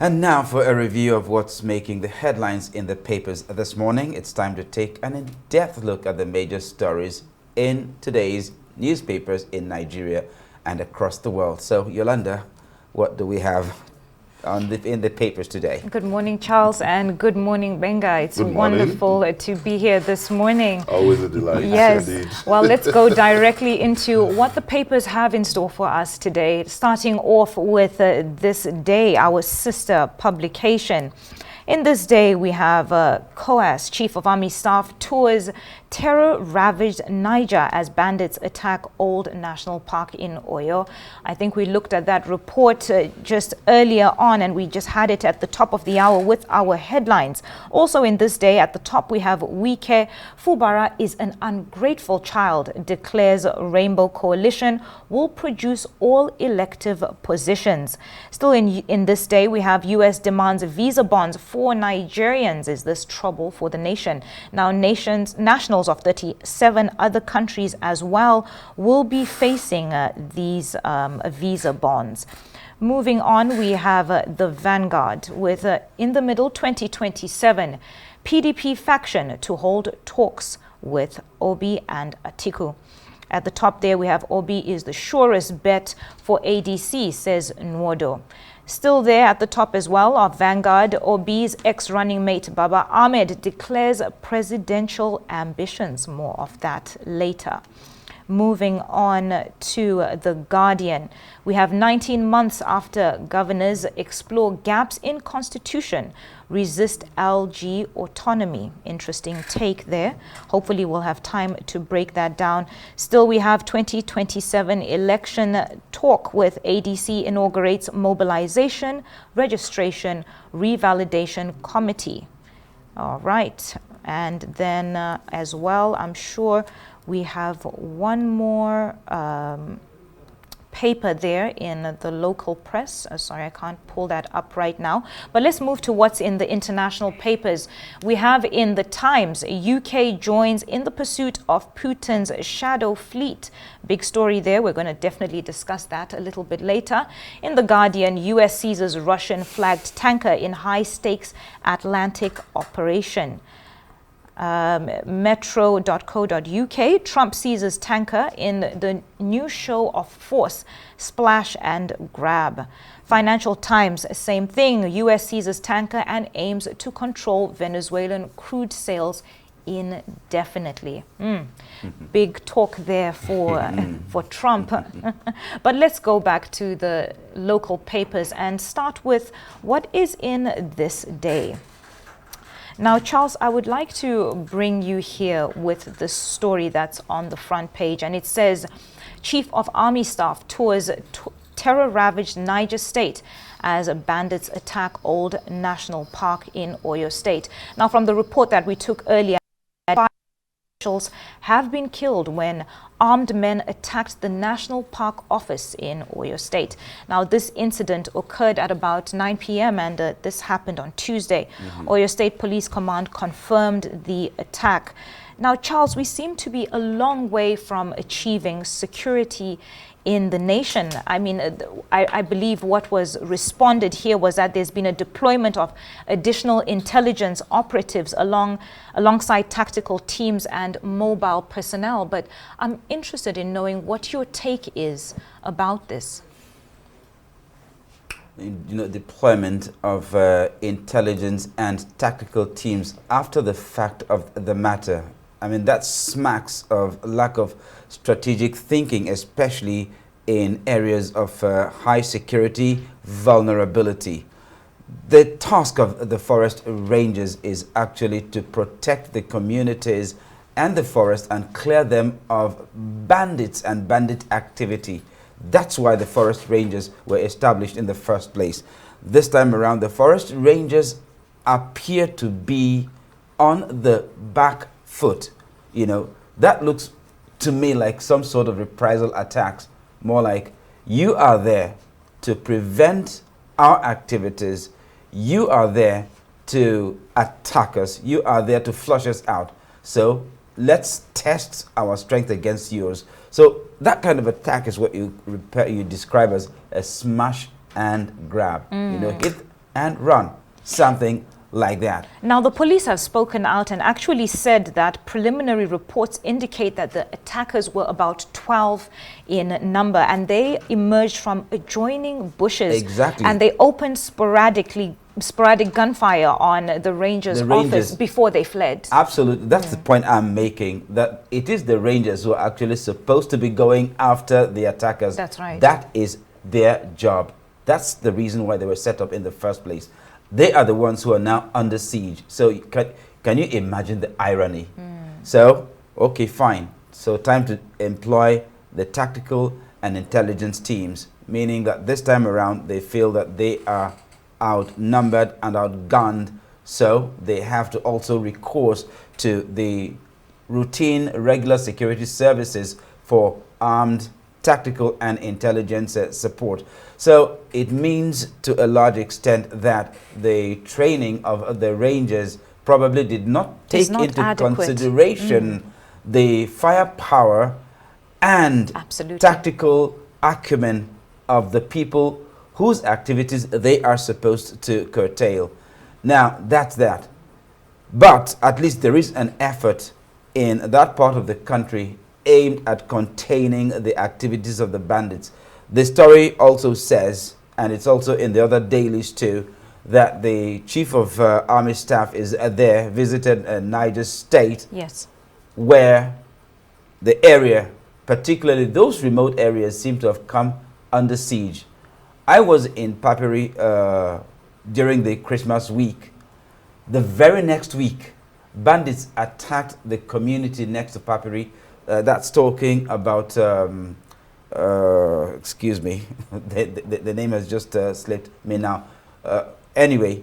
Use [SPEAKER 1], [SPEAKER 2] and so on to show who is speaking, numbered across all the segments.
[SPEAKER 1] And now for a review of what's making the headlines in the papers this morning. It's time to take an in-depth look at the major stories in today's newspapers in Nigeria and across the world. So, Yolanda, what do we have in the papers today?
[SPEAKER 2] Good morning, Charles, and good morning, Benga. It's wonderful to be here this morning.
[SPEAKER 3] Always a delight.
[SPEAKER 2] Yes.
[SPEAKER 3] Indeed.
[SPEAKER 2] Well, let's go directly into what the papers have in store for us today, starting off with This Day, our sister publication. In This Day, we have COAS, Chief of Army Staff, tours terror-ravaged Niger as bandits attack old national park in Oyo. I think we looked at that report just earlier on, and we just had it at the top of the hour with our headlines. Also in This Day, at the top, we have Wike, Fubara is an ungrateful child, declares Rainbow Coalition, will produce all elective positions. Still in This Day, we have U.S. demands visa bonds for Nigerians. Is this trouble for the nation? Now, nationals of 37 other countries as well will be facing these visa bonds. Moving on, we have the Vanguard with in the middle 2027 PDP faction to hold talks with Obi and Atiku. At the top there, we have Obi is the surest bet for ADC, says Nwodo. Still there at the top as well of Vanguard, Obi's ex-running mate Baba Ahmed declares presidential ambitions. More of that later. Moving on to The Guardian, we have 19 months after governors explore gaps in constitution, resist LG autonomy. Interesting take there. Hopefully we'll have time to break that down. Still, we have 2027 election talk with ADC inaugurates mobilization, registration, revalidation committee. All right. And then as well, I'm sure we have one more paper there in the local press. Sorry, I can't pull that up right now. But let's move to what's in the international papers. We have in the Times, UK joins in the pursuit of Putin's shadow fleet. Big story there. We're going to definitely discuss that a little bit later. In The Guardian, US seizes Russian flagged tanker in high stakes Atlantic operation. Metro.co.uk, Trump seizes tanker in the new show of force, splash and grab. Financial Times, same thing. US seizes tanker and aims to control Venezuelan crude sales indefinitely. Big talk there for Trump. But let's go back to the local papers and start with what is in This Day. Now, Charles, I would like to bring you here with the story that's on the front page. And it says, Chief of Army Staff tours terror-ravaged Niger State as bandits attack old national park in Oyo State. Now, from the report that we took earlier, 5 officials have been killed when armed men attacked the National Park office in Oyo State. Now, this incident occurred at about 9 p.m. and this happened on Tuesday. Oyo State Police Command confirmed the attack. Now, Charles, we seem to be a long way from achieving security in the nation. I mean, I believe what was responded here was that there's been a deployment of additional intelligence operatives alongside tactical teams and mobile personnel. But I'm interested in knowing what your take is about this.
[SPEAKER 1] You know, deployment of intelligence and tactical teams after the fact of the matter. I mean, that smacks of lack of strategic thinking, especially in areas of high security vulnerability. The task of the forest rangers is actually to protect the communities and the forest and clear them of bandits and bandit activity. That's why the forest rangers were established in the first place. This time around, the forest rangers appear to be on the back foot. You know, that looks to me like some sort of reprisal attacks, more like you are there to prevent our activities, you are there to attack us, you are there to flush us out. So let's test our strength against yours. So that kind of attack is what you describe as a smash and grab. You know, and run. Something like that.
[SPEAKER 2] Now, the police have spoken out and actually said that preliminary reports indicate that the attackers were about 12 in number, and they emerged from adjoining bushes.
[SPEAKER 1] Exactly.
[SPEAKER 2] And they opened sporadic gunfire on the Rangers' office before they fled.
[SPEAKER 1] Absolutely. That's the point I'm making, that it is the Rangers who are actually supposed to be going after the attackers.
[SPEAKER 2] That's right.
[SPEAKER 1] That is their job. That's the reason why they were set up in the first place. They are the ones who are now under siege. So can you imagine the irony? So, okay, fine. So time to employ the tactical and intelligence teams, meaning that this time around they feel that they are outnumbered and outgunned, so they have to also recourse to the routine regular security services for armed tactical and intelligence support. So it means to a large extent that the training of the Rangers probably did not take into consideration the firepower and tactical acumen of the people whose activities they are supposed to curtail. Now, that's that. But at least there is an effort in that part of the country aimed at containing the activities of the bandits. The story also says, and it's also in the other dailies too, that the chief of army staff is there, visited Niger State,
[SPEAKER 2] yes,
[SPEAKER 1] where the area, particularly those remote areas, seem to have come under siege. I was in Papiri during the Christmas week. The very next week, bandits attacked the community next to Papiri. That's talking about, excuse me, the name has just slipped me now. Anyway,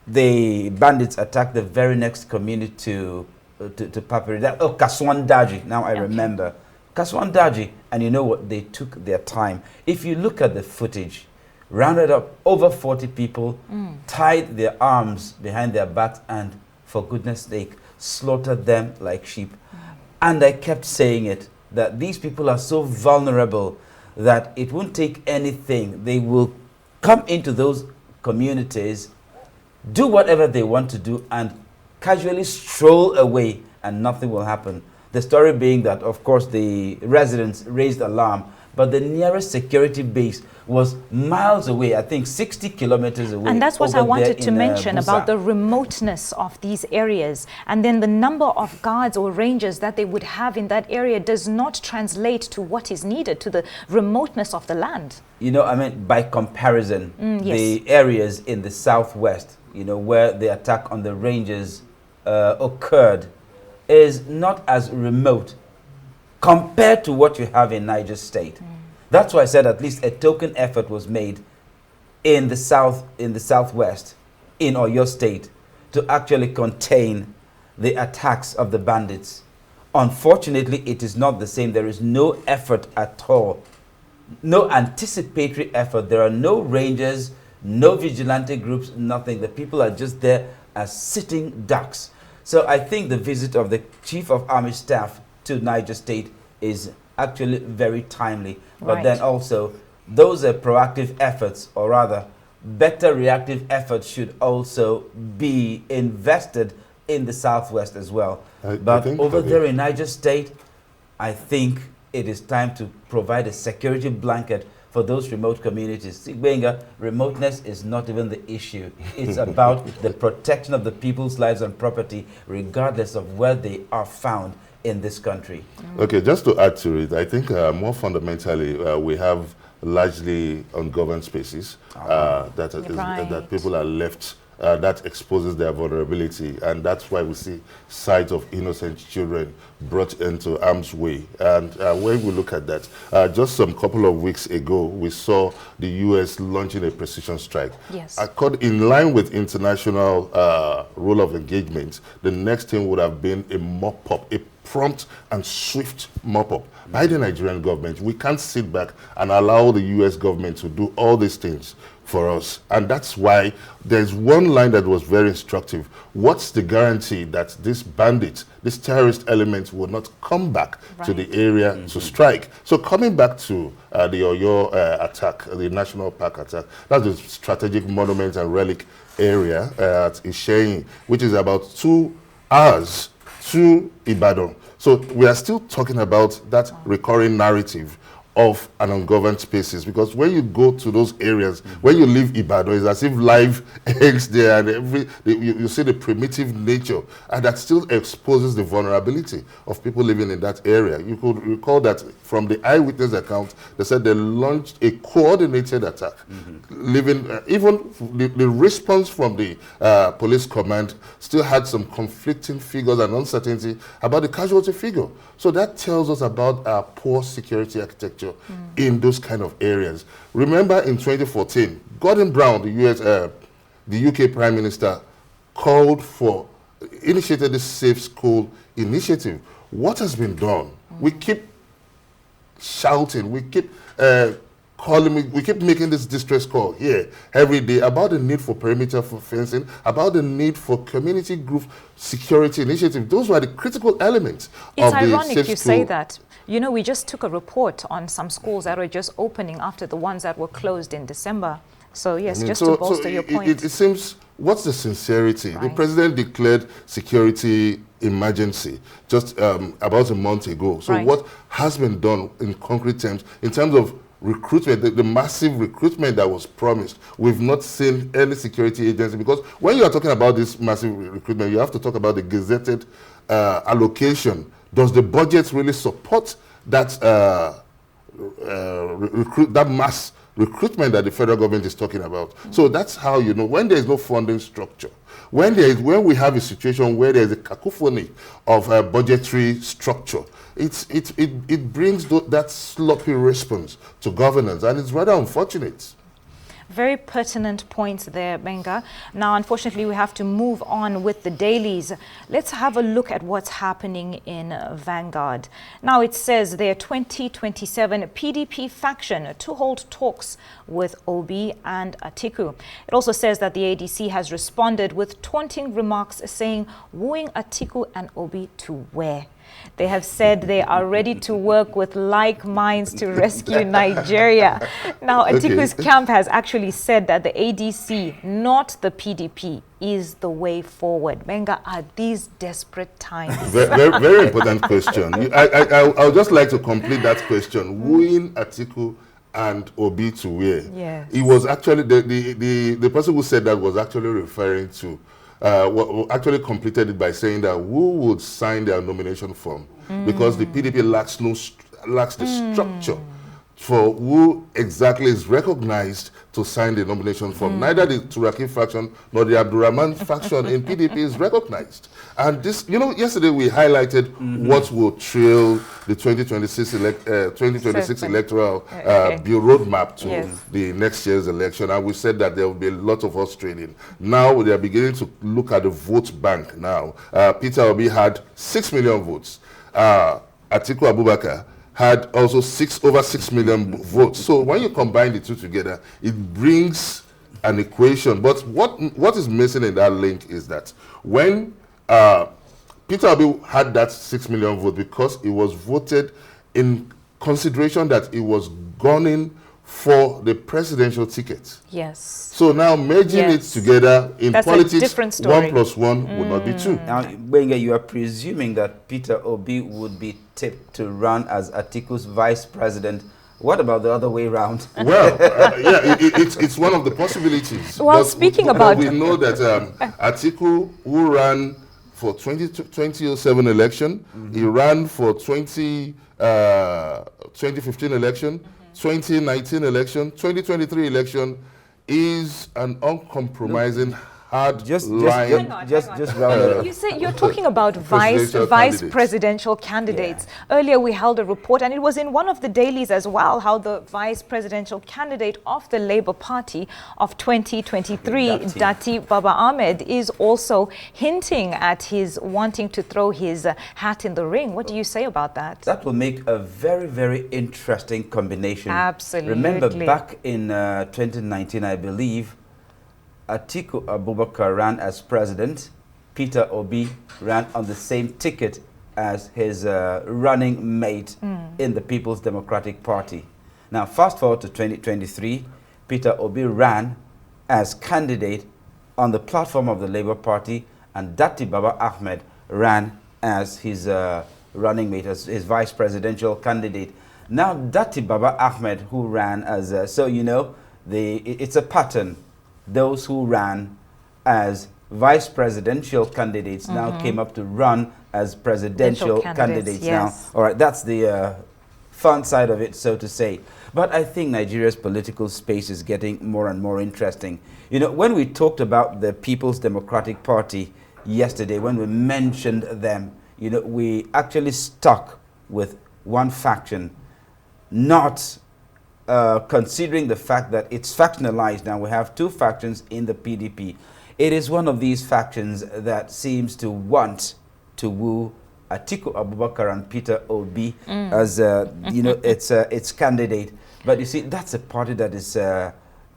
[SPEAKER 1] the bandits attacked the very next community to Papiri. Kaswan Daji, now I remember. Kaswan Daji, and you know what? They took their time. If you look at the footage, rounded up over 40 people, tied their arms behind their backs, and for goodness sake, slaughtered them like sheep. And I kept saying it, that these people are so vulnerable that it won't take anything. They will come into those communities, do whatever they want to do, and casually stroll away, and nothing will happen. The story being that, of course, the residents raised alarm, but the nearest security base was miles away, I think 60 kilometers away.
[SPEAKER 2] And that's what I wanted to mention about the remoteness of these areas. And then the number of guards or rangers that they would have in that area does not translate to what is needed, to the remoteness of the land.
[SPEAKER 1] You know, I mean, by comparison, the areas in the southwest, you know, where the attack on the Rangers occurred, is not as remote compared to what you have in Niger State. That's why I said at least a token effort was made in the southwest, in Oyo State, to actually contain the attacks of the bandits. Unfortunately, it is not the same. There is no effort at all, no anticipatory effort. There are no rangers, no vigilante groups, nothing. The people are just there as sitting ducks. So I think the visit of the Chief of Army Staff to Niger State is actually very timely. But then also, those are proactive efforts, or rather, better reactive efforts should also be invested in the southwest as well. But over there in Niger State, I think it is time to provide a security blanket for those remote communities. Sigbenga, remoteness is not even the issue. It's about the protection of the people's lives and property, regardless of where they are found in this country.
[SPEAKER 3] Okay, just to add to it, I think more fundamentally, we have largely ungoverned spaces that people are left, that exposes their vulnerability, and that's why we see sight of innocent children brought into harm's way. And when we look at that, just some couple of weeks ago, we saw the U.S. launching a precision strike.
[SPEAKER 2] Yes.
[SPEAKER 3] In line with international rule of engagement, the next thing would have been a mop-up, a prompt and swift mop-up by the Nigerian government. We can't sit back and allow the U.S. government to do all these things for us. And that's why there's one line that was very instructive. What's the guarantee that this bandit, this terrorist element will not come back to the area to strike? So coming back to the Oyo attack, the National Park attack, that's the strategic monument and relic area at Isheyin, which is about 2 hours to Ibadan. So we are still talking about that recurring narrative of an ungoverned spaces, because when you go to those areas, when you leave Ibadan, it's as if life ends there, and you see the primitive nature, and that still exposes the vulnerability of people living in that area. You could recall that from the eyewitness account, they said they launched a coordinated attack. Even the response from the police command still had some conflicting figures and uncertainty about the casualty figure. So that tells us about our poor security architecture in those kind of areas. Remember in 2014, Gordon Brown, the UK Prime Minister, initiated this Safe School initiative. What has been done? We keep shouting, we keep calling, we keep making this distress call here every day about the need for perimeter for fencing, about the need for community group security initiative. Those were the critical elements of the Safe School.
[SPEAKER 2] It's ironic you say that. You know, we just took a report on some schools that were just opening after the ones that were closed in December. So yes, just to bolster your point.
[SPEAKER 3] It seems, what's the sincerity? The president declared security emergency just about a month ago. So what has been done in concrete terms, in terms of recruitment, the massive recruitment that was promised? We've not seen any security agency, because when you are talking about this massive recruitment, you have to talk about the gazetted allocation. Does the budget really support that that mass recruitment that the federal government is talking about? So that's how you know when there is no funding structure, when we have a situation where there is a cacophony of budgetary structure, it brings that sloppy response to governance, and it's rather unfortunate.
[SPEAKER 2] Very pertinent points there, Benga. Now, unfortunately, we have to move on with the dailies. Let's have a look at what's happening in Vanguard. Now, it says their 2027 PDP faction to hold talks with Obi and Atiku. It also says that the ADC has responded with taunting remarks saying, wooing Atiku and Obi to where? They have said they are ready to work with like minds to rescue Nigeria. Now, Atiku's camp has actually said that the ADC, not the PDP, is the way forward. Benga, are these desperate times?
[SPEAKER 3] Very important question. I would just like to complete that question. Wooing Atiku and Obi to where?
[SPEAKER 2] Yes.
[SPEAKER 3] It was actually, the person who said that was actually referring to actually completed it by saying that who would sign their nomination form, because the PDP lacks the structure for who exactly is recognized to sign the nomination form. Neither the Turaki faction nor the Abdurrahman faction in PDP is recognized. And this, you know, yesterday we highlighted what will trail the 2026 electoral bureau roadmap to the next year's election. And we said that there will be a lot of us training. Now they are beginning to look at the vote bank now. Peter Obi had 6 million votes. Atiku Abubakar had also over 6 million votes. So when you combine the two together, it brings an equation. But what is missing in that link is that when Peter Obi had that 6 million vote, because it was voted in consideration that it was gunning for the presidential ticket.
[SPEAKER 2] Yes.
[SPEAKER 3] So now merging it together in politics, 1 + 1 would not be 2.
[SPEAKER 1] Now, Benga, you are presuming that Peter Obi would be tipped to run as Atiku's vice president. What about the other way around?
[SPEAKER 3] Well, it's one of the possibilities.
[SPEAKER 2] Well, speaking about...
[SPEAKER 3] We know that Atiku, who ran for 2007 election, he ran for 2015 election, 2019 election, 2023 election, is an uncompromising hard
[SPEAKER 1] just
[SPEAKER 3] line.
[SPEAKER 1] round it up.
[SPEAKER 2] You say you're talking about vice
[SPEAKER 3] Candidates.
[SPEAKER 2] presidential candidates. Earlier we held a report, and it was in one of the dailies as well, how the vice presidential candidate of the Labour Party of 2023, Dati Baba Ahmed, is also hinting at his wanting to throw his hat in the ring. What do you say about that?
[SPEAKER 1] That will make a very, very interesting combination.
[SPEAKER 2] Absolutely.
[SPEAKER 1] Remember back in 2019, I believe, Atiku Abubakar ran as president. Peter Obi ran on the same ticket as his running mate in the People's Democratic Party. Now, fast forward to 2023, Peter Obi ran as candidate on the platform of the Labour Party, and Dati Baba Ahmed ran as his running mate, as his vice presidential candidate. Now, Dati Baba Ahmed, who ran as, so you know, it's a pattern. Those who ran as vice presidential candidates now came up to run as presidential candidates
[SPEAKER 2] yes.
[SPEAKER 1] now. All right, that's the fun side of it, so to say. But I think Nigeria's political space is getting more and more interesting. You know, when we talked about the People's Democratic Party yesterday, when we mentioned them, you know, we actually stuck with one faction, not considering the fact that it's factionalized. Now we have two factions in the PDP. It is one of these factions that seems to want to woo Atiku Abubakar and Peter Obi as you know, its candidate. But you see, that's a party that is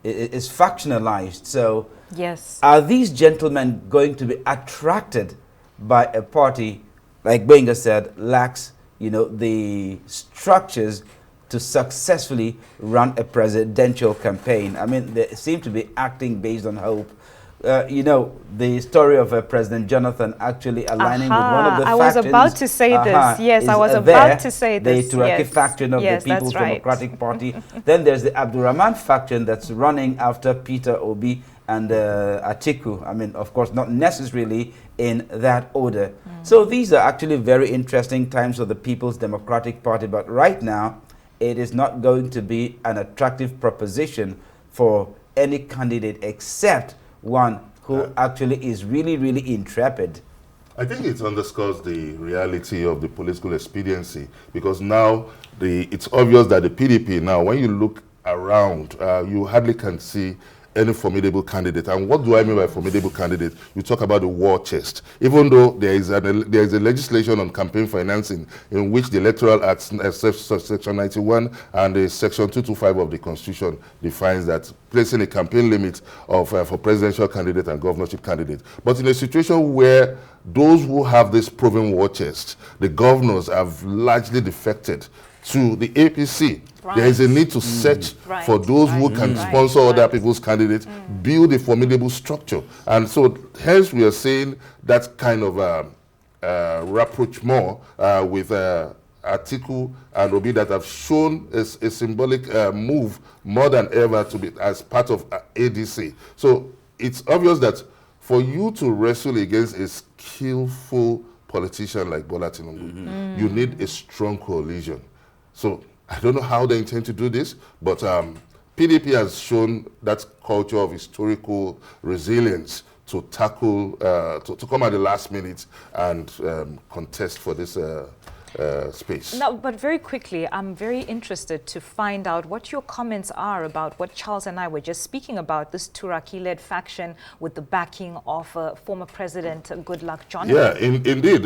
[SPEAKER 1] factionalized. So
[SPEAKER 2] yes,
[SPEAKER 1] are these gentlemen going to be attracted by a party like Benga said lacks, you know, the structures to successfully run a presidential campaign? I mean, they seem to be acting based on hope. You know, the story of President Jonathan actually aligning with one of the factions.
[SPEAKER 2] I was about to say this. Yes, I was about to say this.
[SPEAKER 1] The Turaki faction of the People's Democratic Party. Then there's the Abdurrahman faction that's running after Peter Obi and Atiku. I mean, of course, not necessarily in that order. So these are actually very interesting times for the People's Democratic Party. But right now, it is not going to be an attractive proposition for any candidate except one who actually is really, really intrepid.
[SPEAKER 3] I think it underscores the reality of the political expediency, because now it's obvious that the PDP now, when you look around, you hardly can see any formidable candidate. And what do I mean by formidable candidate? You talk about the war chest. Even though there is a legislation on campaign financing in which the Electoral Act, Section 91 and the Section 225 of the Constitution defines that placing a campaign limit of for presidential candidate and governorship candidate. But in a situation where those who have this proven war chest, the governors have largely defected to the APC. Right. There is a need to search for those who can sponsor other people's candidates, build a formidable structure. And so hence we are saying that kind of rapprochement with Atiku and Obi that have shown a symbolic move more than ever to be as part of ADC. So it's obvious that for you to wrestle against a skillful politician like Bola Tinubu, you need a strong coalition. So I don't know how they intend to do this, but PDP has shown that culture of historical resilience to tackle, to come at the last minute and contest for this space.
[SPEAKER 2] Now, but very quickly, I'm very interested to find out what your comments are about what Charles and I were just speaking about, this Turaki-led faction with the backing of former President Goodluck Jonathan.
[SPEAKER 3] Yeah, indeed.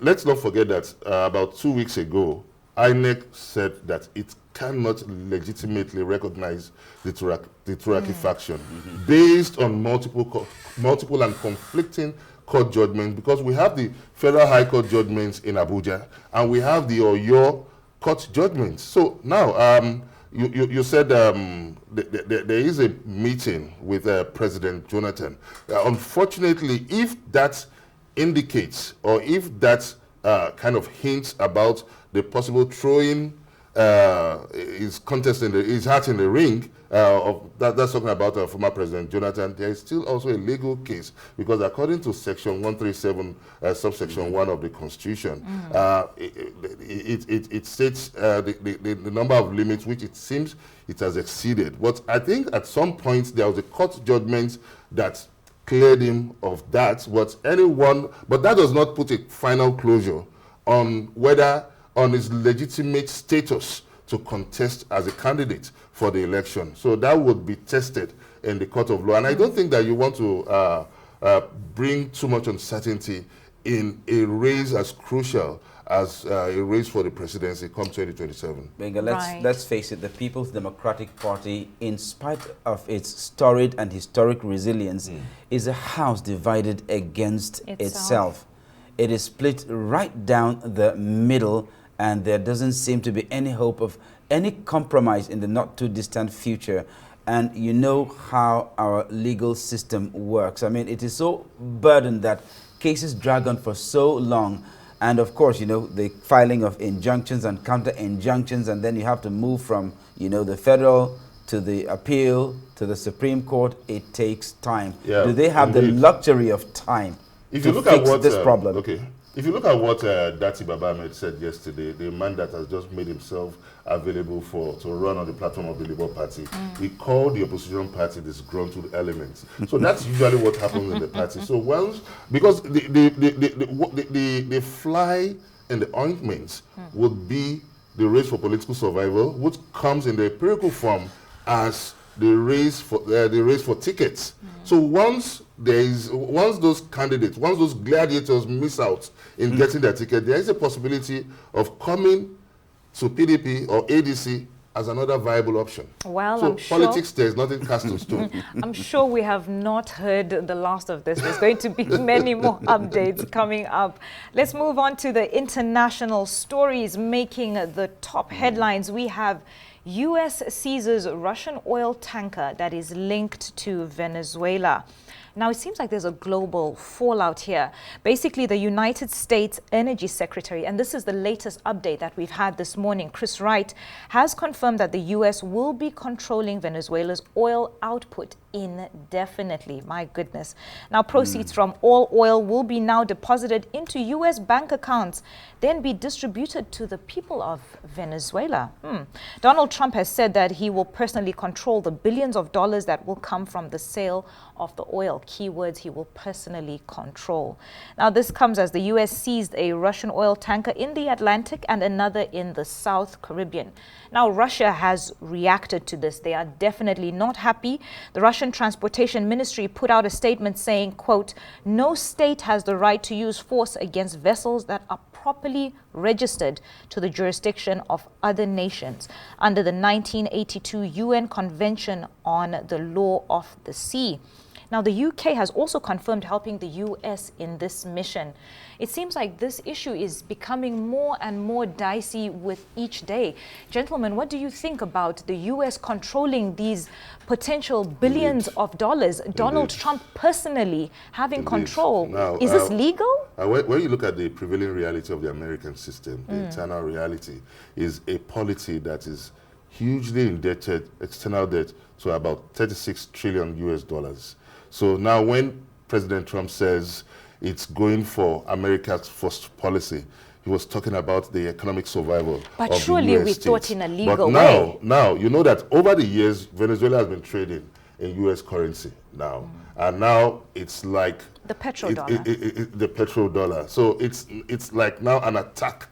[SPEAKER 3] Let's not forget that about 2 weeks ago, INEC said that it cannot legitimately recognize the Turaki faction based on multiple and conflicting court judgments, because we have the Federal High Court judgments in Abuja and we have the Oyo court judgments. So now, you said there is a meeting with President Jonathan. Unfortunately, if that indicates or if that kind of hints about the possible throwing his contest in his hat in the ring, that's talking about former President Jonathan, there is still also a legal case, because according to Section 137, subsection 1 of the Constitution, it states the number of limits which it seems it has exceeded. But I think at some point there was a court judgment that cleared him of that. But that does not put a final closure on his legitimate status to contest as a candidate for the election. So that would be tested in the court of law. And I don't think that you want to bring too much uncertainty in a race as crucial as a race for the presidency come 2027.
[SPEAKER 1] Benga, let's face it, the People's Democratic Party, in spite of its storied and historic resilience, is a house divided against itself. It is split right down the middle, and there doesn't seem to be any hope of any compromise in the not too distant future. And you know how our legal system works. I mean, it is so burdened that cases drag on for so long. And of course, you know, the filing of injunctions and counter injunctions, and then you have to move from, you know, the federal to the appeal to the Supreme Court. It takes time. Yeah, do they have the luxury of time to fix this problem?
[SPEAKER 3] Okay. If you look at what Dati Baba Ahmed said yesterday, the man that has just made himself available to run on the platform of the Labour Party, he called the opposition party disgruntled elements. So that's usually what happens in the party. So because the fly in the ointment would be the race for political survival, which comes in the empirical form as the race for tickets. So once those gladiators miss out in getting their ticket, there is a possibility of coming to PDP or ADC as another viable option.
[SPEAKER 2] Well,
[SPEAKER 3] so politics, there's nothing cast in stone.
[SPEAKER 2] I'm sure we have not heard the last of this. There's going to be many more updates coming up. Let's move on to the international stories making the top headlines. We have U.S. seizes Russian oil tanker that is linked to Venezuela. Now, it seems like there's a global fallout here. Basically, the United States Energy Secretary, and this is the latest update that we've had this morning, Chris Wright, has confirmed that the U.S. will be controlling Venezuela's oil output indefinitely. My goodness. Now, proceeds from all oil will be now deposited into U.S. bank accounts, then be distributed to the people of Venezuela. Donald Trump has said that he will personally control the billions of dollars that will come from the sale of the oil. Keywords, he will personally control. Now, this comes as the U.S. seized a Russian oil tanker in the Atlantic and another in the South Caribbean. Now, Russia has reacted to this. They are definitely not happy. The Russian Transportation Ministry put out a statement saying, quote, "No state has the right to use force against vessels that are properly registered to the jurisdiction of other nations under the 1982 UN Convention on the Law of the Sea." Now, the UK has also confirmed helping the US in this mission. It seems like this issue is becoming more and more dicey with each day. Gentlemen, what do you think about the US controlling these potential billions of dollars? Donald Trump personally having control. Now, is this legal?
[SPEAKER 3] When you look at the prevailing reality of the American system, the internal reality is a polity that is hugely indebted, external debt, to about 36 trillion US dollars. So now when President Trump says it's going for America's first policy, he was talking about the economic survival of the US states. But surely we thought
[SPEAKER 2] in a legal way.
[SPEAKER 3] Now, you know that over the years, Venezuela has been trading in US currency now. And now it's like
[SPEAKER 2] the petrodollar.
[SPEAKER 3] The petrodollar. So it's like now an attack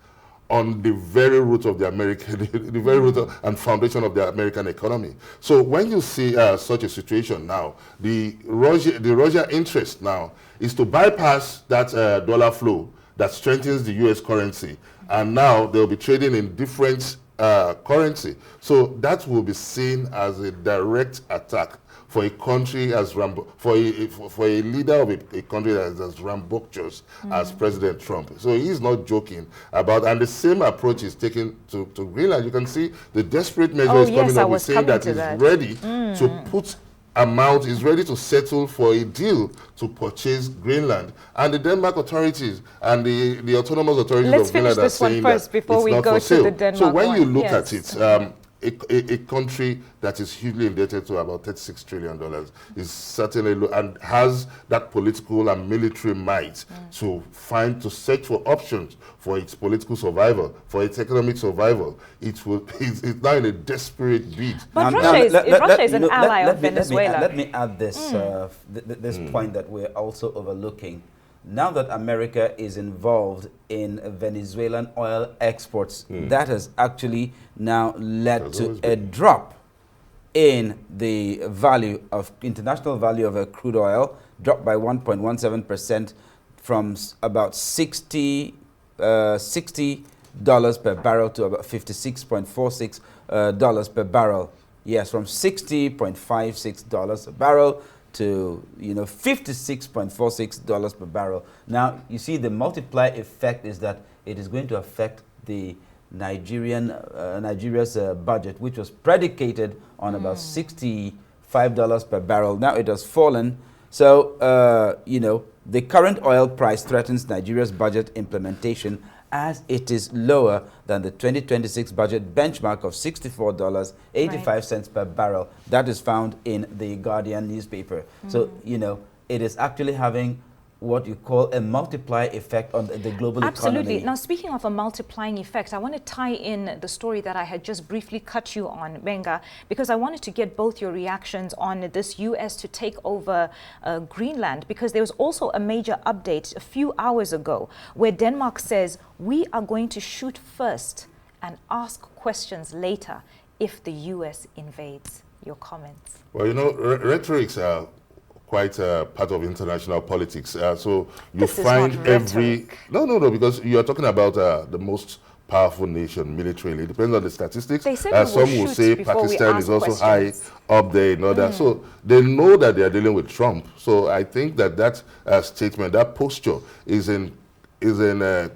[SPEAKER 3] on the very root of the American, the very root and foundation of the American economy. So when you see such a situation now, the Russia interest now is to bypass that dollar flow that strengthens the U.S. currency, and now they'll be trading in different currency. So that will be seen as a direct attack for a country as for a leader of a country that is as rambunctious as President Trump. So he's not joking about, and the same approach is taken to Greenland. You can see the desperate measure is coming up with saying that he's ready to put amount, is ready to settle for a deal to purchase Greenland. And the Denmark authorities and the autonomous authorities of Greenland are saying that it's not for sale. So when you look at it, a country that is hugely indebted to about $36 trillion is certainly low and has that political and military might to search for options for its political survival, for its economic survival. It's now in a desperate bid.
[SPEAKER 2] But Russia is an ally of Venezuela.
[SPEAKER 1] Let me add this, this point that we're also overlooking. Now that America is involved in Venezuelan oil exports, that has actually now led to a drop in the value of international value of crude oil, dropped by 1.17% from about $60 per barrel to about $56.46 per barrel. Yes, from $60.56 a barrel to $56.46 per barrel. Now you see the multiplier effect is that it is going to affect the Nigeria's budget, which was predicated on about $65 per barrel. Now it has fallen. So the current oil price threatens Nigeria's budget implementation, as it is lower than the 2026 budget benchmark of $64.85 per barrel. That is found in the Guardian newspaper. So, it is actually having what you call a multiplier effect on the global economy.
[SPEAKER 2] Absolutely. Now, speaking of a multiplying effect, I want to tie in the story that I had just briefly cut you on, Benga, because I wanted to get both your reactions on this U.S. to take over Greenland, because there was also a major update a few hours ago where Denmark says, we are going to shoot first and ask questions later if the U.S. invades. Your comments?
[SPEAKER 3] Well, rhetorics are quite part of international politics. So you find every... No, because you are talking about the most powerful nation militarily. It depends on the statistics. Some will say Pakistan is also high up there in order. So they know that they are dealing with Trump. So I think that statement, that posture is in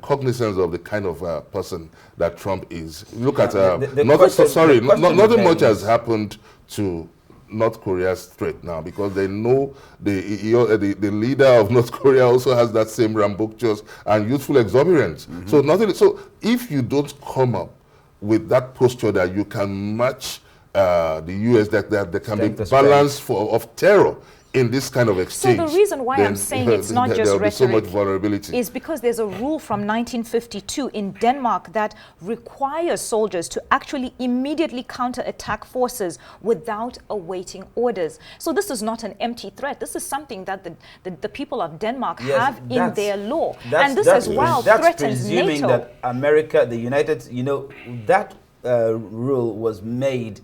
[SPEAKER 3] cognizance of the kind of person that Trump is. Look at... nothing much has happened to North Korea's threat now, because they know the leader of North Korea also has that same rambunctious and youthful exuberance. So if you don't come up with that posture that you can match the U.S., that there can be balance of terror in this kind of exchange.
[SPEAKER 2] So the reason why I'm saying it's not just rhetoric
[SPEAKER 3] so much vulnerability
[SPEAKER 2] is because there's a rule from 1952 in Denmark that requires soldiers to actually immediately counterattack forces without awaiting orders. So this is not an empty threat. This is something that the people of Denmark have in their law. And this as well threatens NATO.
[SPEAKER 1] Presuming that America, the United, that rule was made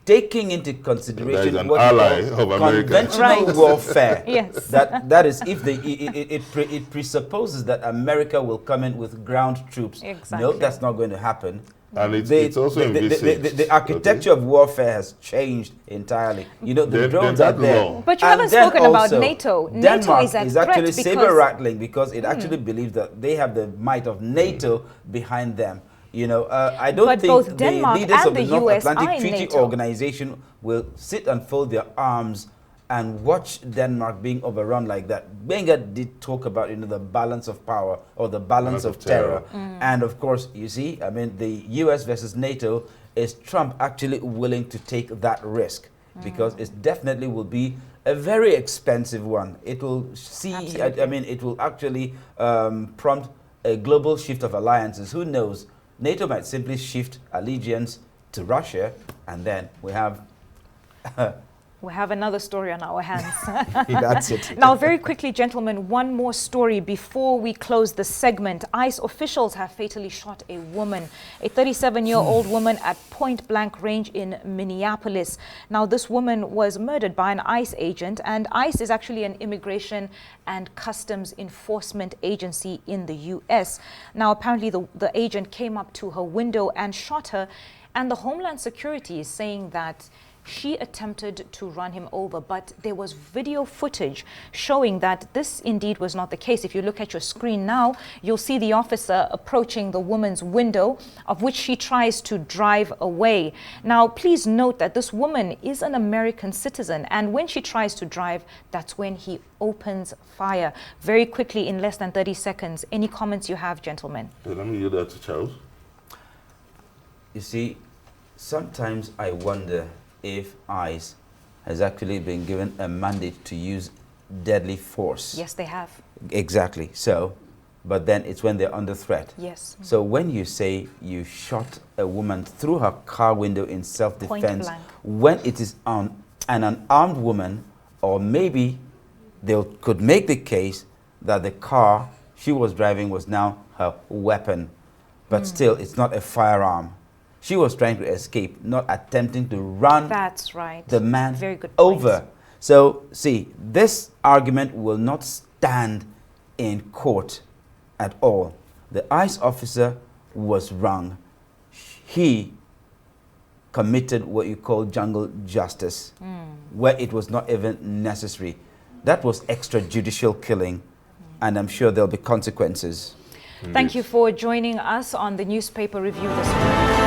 [SPEAKER 1] taking into consideration what conventional warfare.
[SPEAKER 2] Yes.
[SPEAKER 1] That is, if it presupposes that America will come in with ground troops.
[SPEAKER 2] Exactly.
[SPEAKER 1] No, that's not going to happen.
[SPEAKER 3] And it's also
[SPEAKER 1] the architecture of warfare has changed entirely. The drones are there.
[SPEAKER 2] But you haven't spoken about NATO. NATO is
[SPEAKER 1] actually saber rattling because it actually believes that they have the might of NATO behind them. I don't think the leaders of the North Atlantic Treaty Organization will sit and fold their arms and watch Denmark being overrun like that. Benga did talk about the balance of power or the balance of terror. And of course, you see, the US versus NATO, is Trump actually willing to take that risk? Because it definitely will be a very expensive one. It will it will actually prompt a global shift of alliances. Who knows? NATO might simply shift allegiance to Russia, and then we have...
[SPEAKER 2] We have another story on our hands.
[SPEAKER 1] That's it.
[SPEAKER 2] Now, very quickly, gentlemen, one more story before we close the segment. ICE officials have fatally shot a woman, a 37-year-old woman at point-blank range in Minneapolis. Now, this woman was murdered by an ICE agent, and ICE is actually an immigration and customs enforcement agency in the U.S. Now, apparently, the agent came up to her window and shot her, and the Homeland Security is saying that she attempted to run him over, but there was video footage showing that this indeed was not the case. If you look at your screen now, you'll see the officer approaching the woman's window, of which she tries to drive away. Now, please note that this woman is an American citizen, and when she tries to drive, that's when he opens fire. Very quickly, in less than 30 seconds, any comments you have, gentlemen?
[SPEAKER 3] Let me yield that to Charles.
[SPEAKER 1] You see, sometimes I wonder if ICE has actually been given a mandate to use deadly force.
[SPEAKER 2] Yes, they have.
[SPEAKER 1] Exactly. So, but then it's when they're under threat.
[SPEAKER 2] Yes.
[SPEAKER 1] So when you say you shot a woman through her car window in self-defense, when it is an unarmed woman, or maybe they could make the case that the car she was driving was now her weapon, but still it's not a firearm. She was trying to escape, not attempting to run
[SPEAKER 2] That's right.
[SPEAKER 1] the man
[SPEAKER 2] Very good
[SPEAKER 1] over.
[SPEAKER 2] point.
[SPEAKER 1] So, see, this argument will not stand in court at all. The ICE officer was wrong. He committed what you call jungle justice, where it was not even necessary. That was extrajudicial killing, and I'm sure there'll be consequences.
[SPEAKER 2] Thank you for joining us on the newspaper review this morning.